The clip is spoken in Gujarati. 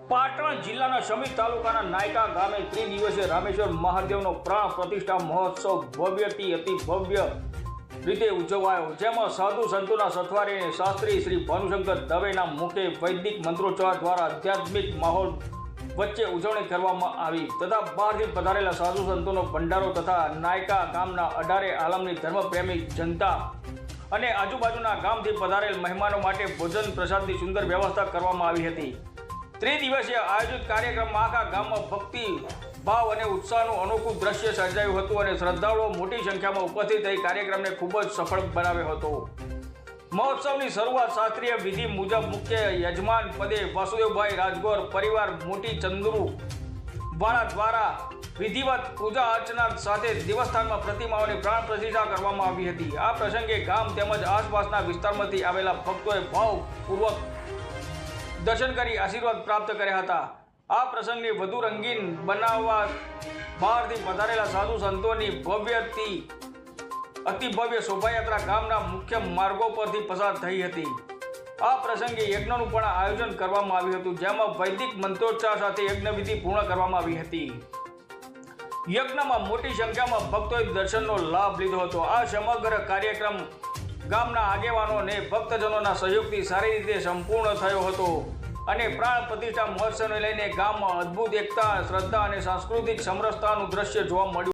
પાટણ જિલ્લાના સમી તાલુકાના નાયકા ગામે ત્રિદિવસીય રામેશ્વર મહાદેવનો પ્રાણ પ્રતિષ્ઠા મહોત્સવ ભવ્યથી અતિ ભવ્ય રીતે ઉજવાયો, જેમાં સાધુ સંતોના સથવારે અને શાસ્ત્રી શ્રી ભાનુશંકર દવેના મુખે વૈદિક મંત્રોચ્ચાર દ્વારા આધ્યાત્મિક માહોલ વચ્ચે ઉજવણી કરવામાં આવી તથા બહારથી પધારેલા સાધુ સંતોનો ભંડારો તથા નાયકા ગામના 18 આલમની ધર્મપ્રેમી જનતા અને આજુબાજુના ગામથી પધારેલ મહેમાનો માટે ભોજન પ્રસાદની સુંદર વ્યવસ્થા કરવામાં આવી હતી। ત્રિદિવસીય આયોજિત કાર્યક્રમમાં આખા ગામમાં ભક્તિ ભાવ અને ઉત્સાહનું અનોખું દ્રશ્ય સર્જાયું હતું અને શ્રદ્ધાળુઓ મોટી સંખ્યામાં ઉપસ્થિત થઈ કાર્યક્રમને ખૂબ જ સફળ બનાવ્યો હતો। મહોત્સવની શરૂઆત શાસ્ત્રીય વિધિ મુજબ મુખ્ય યજમાન પદે વાસુદેવભાઈ રાજગોર પરિવાર મોટી ચંદુરુ વાળા દ્વારા વિધિવત પૂજા અર્ચના સાથે દેવસ્થાનમાં પ્રતિમાઓની પ્રાણ પ્રતિષ્ઠા કરવામાં આવી હતી। આ પ્રસંગે ગામ તેમજ આસપાસના વિસ્તારમાંથી આવેલા ભક્તોએ ભાવપૂર્વક દર્શન કરી આશીર્વાદ પ્રાપ્ત કર્યા હતા। આ પ્રસંગને વધુ રંગીન બનાવવા બહારથી પધારેલા સાધુ સંતોની ભવ્યથી અતિભવ્ય શોભાયાત્રા ગામના મુખ્ય માર્ગો પરથી પસાર થઈ હતી। આ પ્રસંગે યજ્ઞનું પણ આયોજન કરવામાં આવ્યું હતું, જેમાં વૈદિક મંત્રોચ્ચાર સાથે યજ્ઞવિધિ પૂર્ણ કરવામાં આવી હતી। યજ્ઞમાં મોટી સંખ્યામાં ભક્તોએ દર્શનનો લાભ લીધો હતો। આ સમગ્ર કાર્યક્રમ ગામના આગેવાનો અને ભક્તજનોના સહયોગથી સારી રીતે સંપૂર્ણ થયો હતો અને પ્રાણ પ્રતિષ્ઠા મહોત્સવને લઈને ગામમાં અદ્ભુત એકતા, શ્રદ્ધા અને સાંસ્કૃતિક સમરસતાનું દ્રશ્ય જોવા મળ્યું।